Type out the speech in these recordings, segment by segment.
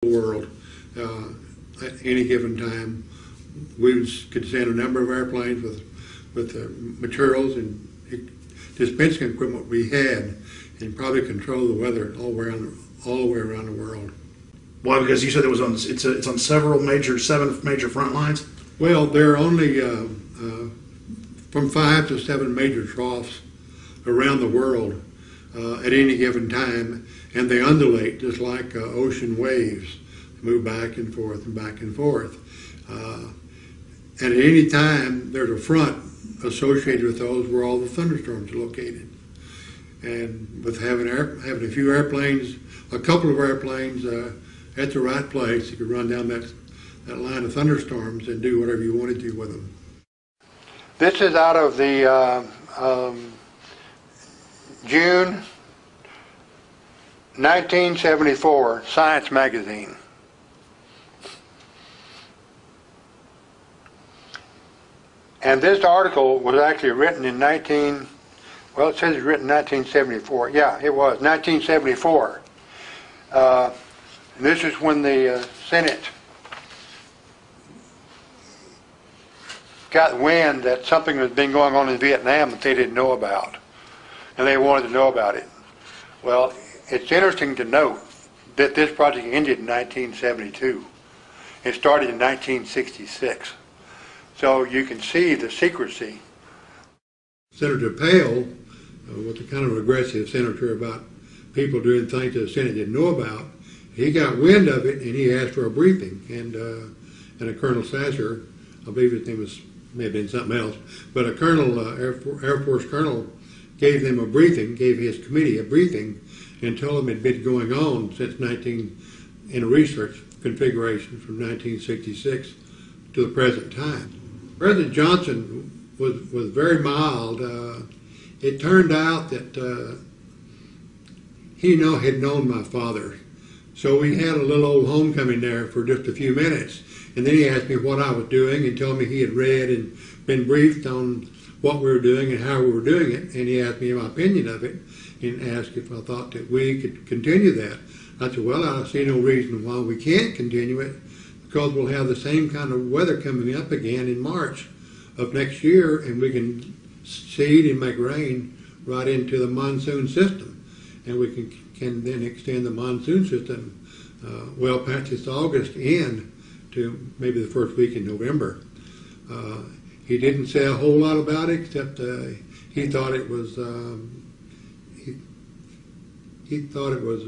world at any given time. We could send a number of airplanes with the materials and dispensing equipment we had, and probably control the weather all the way around the world. Why? Because you said it was on. It's on seven major front lines. Well, there are only from 5 to 7 major troughs around the world at any given time, and they undulate just like ocean waves, move back and forth and back and forth. And at any time, there's a front associated with those where all the thunderstorms are located. And with having a few airplanes, a couple of airplanes at the right place, you could run down that line of thunderstorms and do whatever you wanted to with them. This is out of the June 1974 Science magazine. And this article was actually written in it says it's written in 1974. Yeah, it was 1974. And this is when the Senate got wind that something had been going on in Vietnam that they didn't know about, and they wanted to know about it. Well, it's interesting to note that this project ended in 1972. It started in 1966. So you can see the secrecy. Senator Pale was a kind of aggressive senator about people doing things that the Senate didn't know about. He got wind of it and he asked for a briefing. And a Colonel Sasser, I believe his name may have been something else, but a colonel, Air Force colonel, gave them a briefing, gave his committee a briefing, and told them it had been going on since in a research configuration from 1966 to the present time. President Johnson was very mild. It turned out that he had known my father. So we had a little old homecoming there for just a few minutes. And then he asked me what I was doing and told me he had read and been briefed on what we were doing and how we were doing it. And he asked me my opinion of it and asked if I thought that we could continue that. I said, well, I see no reason why we can't continue it, because we'll have the same kind of weather coming up again in March of next year, and we can seed and make rain right into the monsoon system. And we can then extend the monsoon system well past this August end to maybe the first week in November. He didn't say a whole lot about it, except he thought it was he thought it was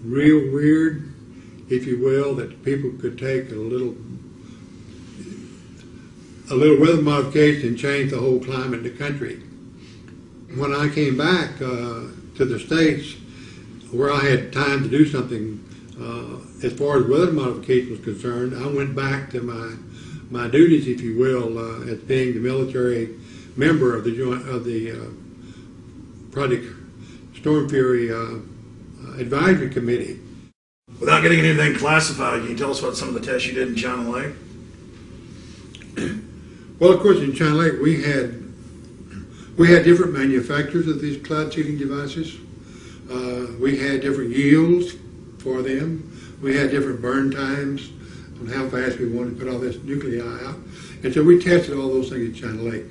real weird, if you will, that people could take a little weather modification and change the whole climate of the country. When I came back to the States, where I had time to do something as far as weather modification was concerned, I went back to my duties, if you will, as being the military member of the Project Storm Fury Advisory Committee. Without getting anything classified, can you tell us about some of the tests you did in China Lake? Well, of course, in China Lake we had different manufacturers of these cloud seeding devices. We had different yields for them. We had different burn times on how fast we wanted to put all this nuclei out. And so we tested all those things in China Lake.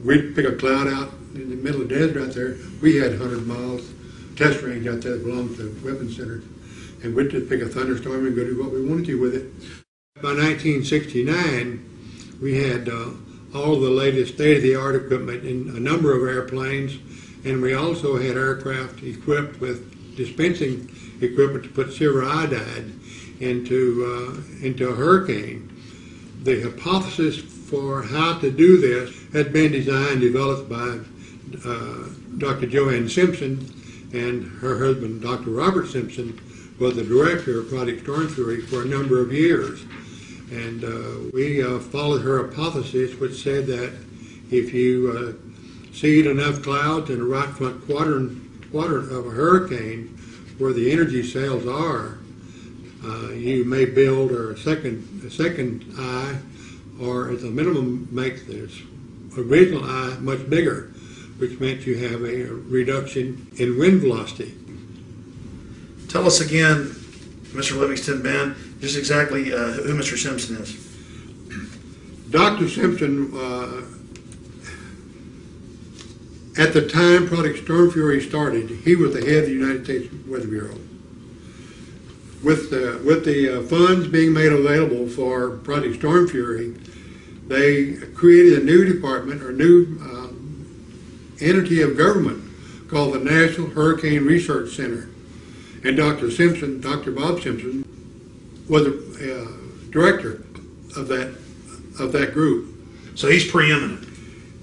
We'd pick a cloud out in the middle of the desert out there. We had 100 miles test range out there that belonged to the weapons center. And we'd just pick a thunderstorm and go do what we wanted to with it. By 1969, we had all the latest state-of-the-art equipment in a number of airplanes, and we also had aircraft equipped with dispensing equipment to put silver iodide into a hurricane. The hypothesis for how to do this had been developed by Dr. Joanne Simpson, and her husband, Dr. Robert Simpson, was the director of Project Storm Fury for a number of years. And we followed her hypothesis, which said that if you seed enough clouds in the right front quadrant of a hurricane where the energy cells are, you may build a second eye, or at the minimum make this original eye much bigger, which meant you have a reduction in wind velocity. Tell us again Mr. Livingston, Ben, just exactly who Mr. Simpson is. Dr. Simpson, at the time Project Storm Fury started, he was the head of the United States Weather Bureau. With the funds being made available for Project Storm Fury, they created a new department or new entity of government called the National Hurricane Research Center. And Dr. Simpson, Dr. Bob Simpson, was the director of that group. So he's preeminent.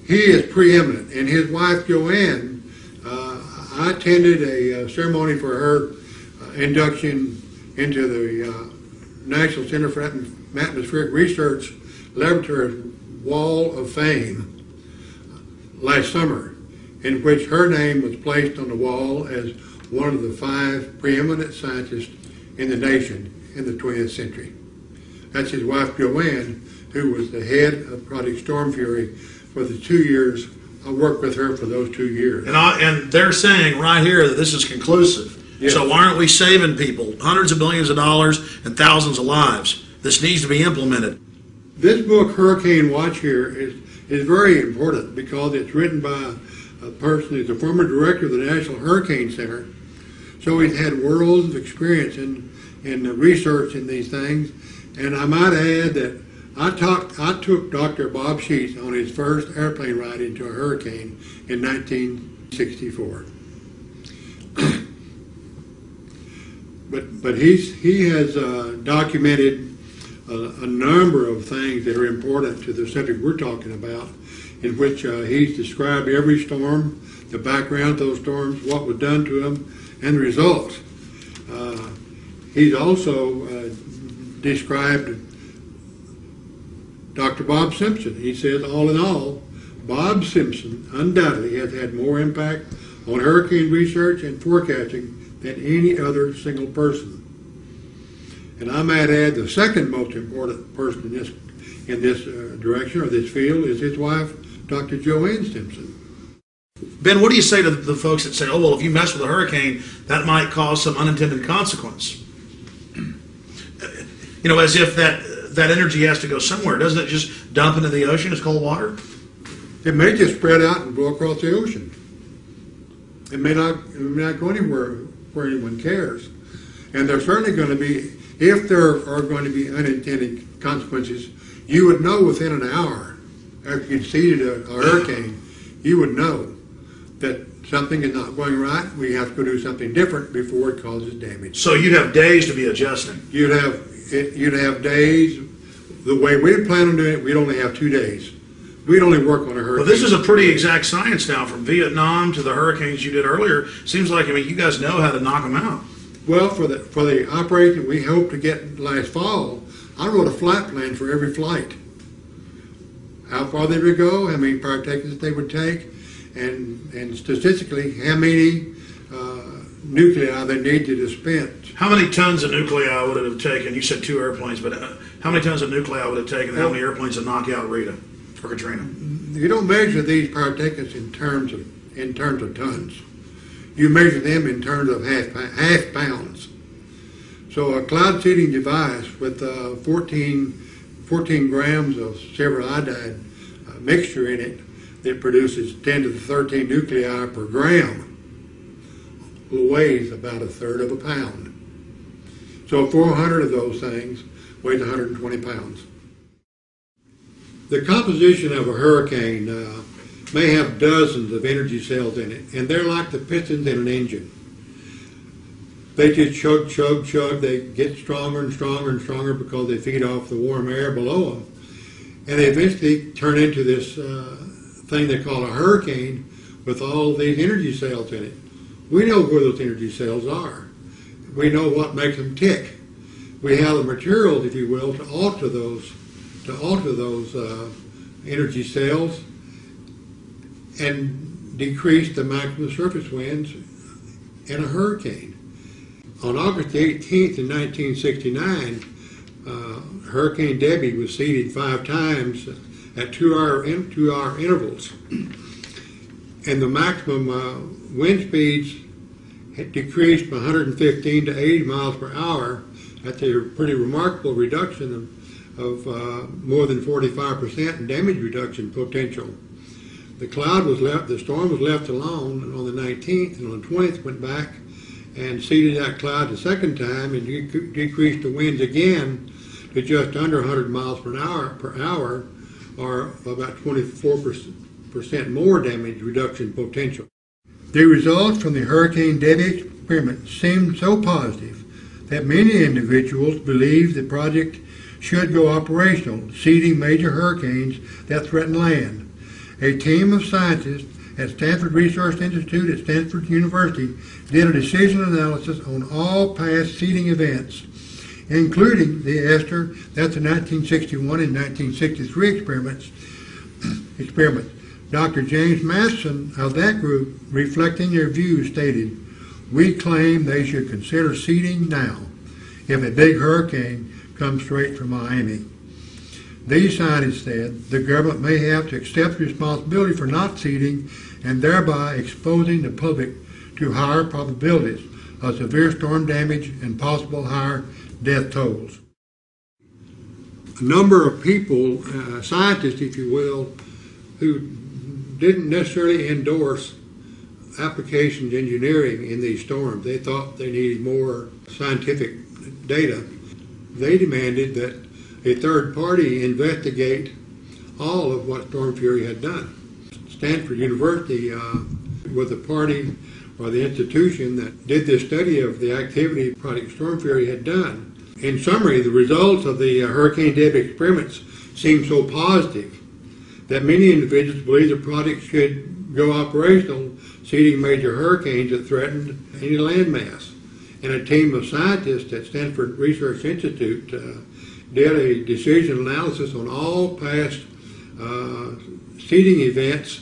He is preeminent, and his wife Joanne, I attended a ceremony for her induction into the National Center for Atmospheric Research Laboratory Wall of Fame last summer, in which her name was placed on the wall as one of the 5 preeminent scientists in the nation in the 20th century. That's his wife Joanne, who was the head of Project Storm Fury for the 2 years. I worked with her for those 2 years. And they're saying right here that this is conclusive. Yes. So why aren't we saving people hundreds of billions of dollars and thousands of lives? This needs to be implemented. This book, Hurricane Watch here, is very important because it's written by a person who's the former director of the National Hurricane Center. So he's had worlds of experience in the research in these things. And I might add that I took Dr. Bob Sheets on his first airplane ride into a hurricane in 1964. But he has documented a number of things that are important to the subject we're talking about, in which he's described every storm, the background of those storms, what was done to them, and the results. He's also described Dr. Bob Simpson. He says, all in all, Bob Simpson undoubtedly has had more impact on hurricane research and forecasting than any other single person. And I might add the second most important person in this direction or this field is his wife, Dr. Joanne Simpson. Ben, what do you say to the folks that say, oh, well, if you mess with a hurricane, that might cause some unintended consequence? You know, as if that energy has to go somewhere. Doesn't it just dump into the ocean as cold water? It may just spread out and blow across the ocean. It may not go anywhere where anyone cares. And there's certainly going to be, if there are going to be unintended consequences, you would know within an hour after you'd seeded a hurricane, you would know that something is not going right. We have to go do something different before it causes damage. So you'd have days to be adjusting. You'd have days. The way we plan on doing it, we'd only have 2 days. We'd only work on a hurricane. Well, this is a pretty exact science now, from Vietnam to the hurricanes you did earlier. Seems like, I mean, you guys know how to knock them out. Well, for the operation we hoped to get last fall, I wrote a flight plan for every flight. How far they would go, how many partakers they would take, and statistically, how many nuclei they needed to dispense. How many tons of nuclei would it have taken? You said 2 airplanes, but how many tons of nuclei would it have taken? How many airplanes to knock out Rita or Katrina? You don't measure these partakers in terms of tons. You measure them in terms of half pounds. So a cloud seeding device with 14 grams of silver iodide mixture in it that produces 10 to the 13 nuclei per gram weighs about 1/3 of a pound. So 400 of those things weighs 120 pounds. The composition of a hurricane may have dozens of energy cells in it, and they're like the pistons in an engine. They just chug, chug, chug. They get stronger and stronger and stronger because they feed off the warm air below them. And they eventually turn into this thing they call a hurricane with all of these energy cells in it. We know where those energy cells are. We know what makes them tick. We have the materials, if you will, to alter those energy cells and decrease the maximum surface winds in a hurricane. On August 18th in 1969, Hurricane Debbie was seeded 5 times at 2-hour intervals. And the maximum wind speeds had decreased from 115 to 80 miles per hour That's a pretty remarkable reduction of more than 45% in damage reduction potential. The storm was left alone on the 19th, and on the 20th went back and seeded that cloud the second time and decreased the winds again to just under 100 miles per hour, or about 24% more damage reduction potential. The results from the Hurricane Debbie experiment seemed so positive that many individuals believed the project should go operational, seeding major hurricanes that threaten land. A team of scientists at Stanford Research Institute at Stanford University did a decision analysis on all past seeding events, including the Esther, that's the 1961 and 1963 experiments. Dr. James Matheson of that group, reflecting their views, stated, "We claim they should consider seeding now if a big hurricane comes straight from Miami." These scientists said the government may have to accept responsibility for not seeding and thereby exposing the public to higher probabilities of severe storm damage and possible higher death tolls. A number of people, scientists if you will, who didn't necessarily endorse applications engineering in these storms. They thought they needed more scientific data. They demanded that a third party investigate all of what Storm Fury had done. Stanford University was the party or the institution that did this study of the activity Project Storm Fury had done. In summary, the results of the Hurricane Debbie experiments seemed so positive that many individuals believe the project should go operational, seeding major hurricanes that threatened any landmass. And a team of scientists at Stanford Research Institute did a decision analysis on all past seeding events,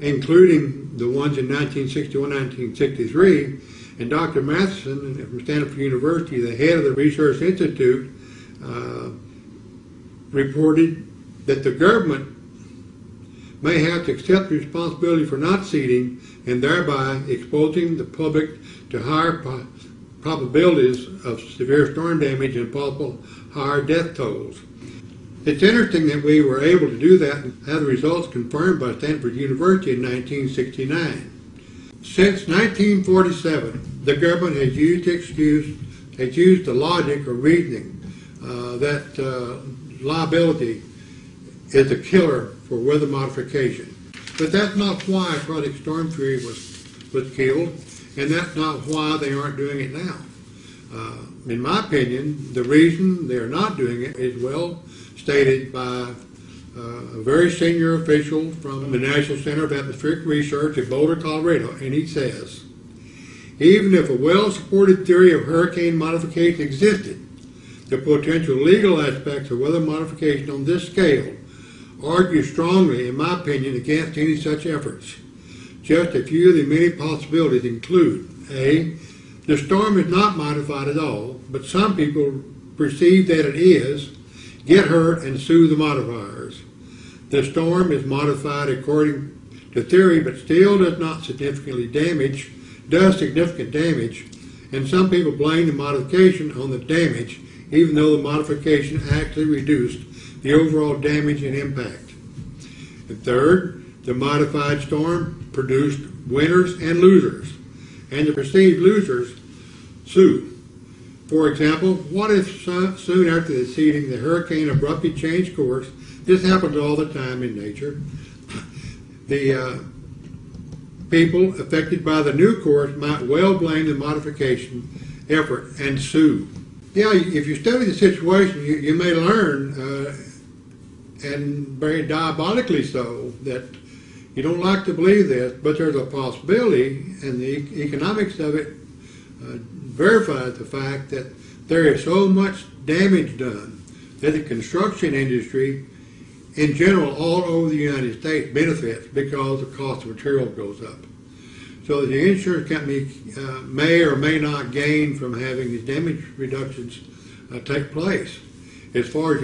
including the ones in 1961, 1963. And Dr. Matheson from Stanford University, the head of the Research Institute, reported that the government may have to accept responsibility for not seeding and thereby exposing the public to higher probabilities of severe storm damage and possible higher death tolls. It's interesting that we were able to do that and have the results confirmed by Stanford University in 1969. Since 1947, the government has used the logic or reasoning that liability is a killer for weather modification. But that's not why Project Storm Fury was killed, and that's not why they aren't doing it now. In my opinion, the reason they're not doing it is well stated by a very senior official from the National Center of Atmospheric Research in Boulder, Colorado, and he says, even if a well-supported theory of hurricane modification existed, the potential legal aspects of weather modification on this scale argue strongly, in my opinion, against any such efforts. Just a few of the many possibilities include: A, the storm is not modified at all, but some people perceive that it is, get hurt, and sue the modifiers. The storm is modified according to theory, but still does significant damage, and some people blame the modification on the damage, even though the modification actually reduced the overall damage and impact. And third, the modified storm produced winners and losers, and the perceived losers sue. For example, what if soon after the seeding the hurricane abruptly changed course? This happens all the time in nature. The people affected by the new course might well blame the modification effort and sue. Yeah, if you study the situation, you may learn, and very diabolically so, that you don't like to believe this, but there's a possibility, and the economics of it verifies the fact that there is so much damage done that the construction industry in general all over the United States benefits because the cost of material goes up. So the insurance company may or may not gain from having these damage reductions take place. As far as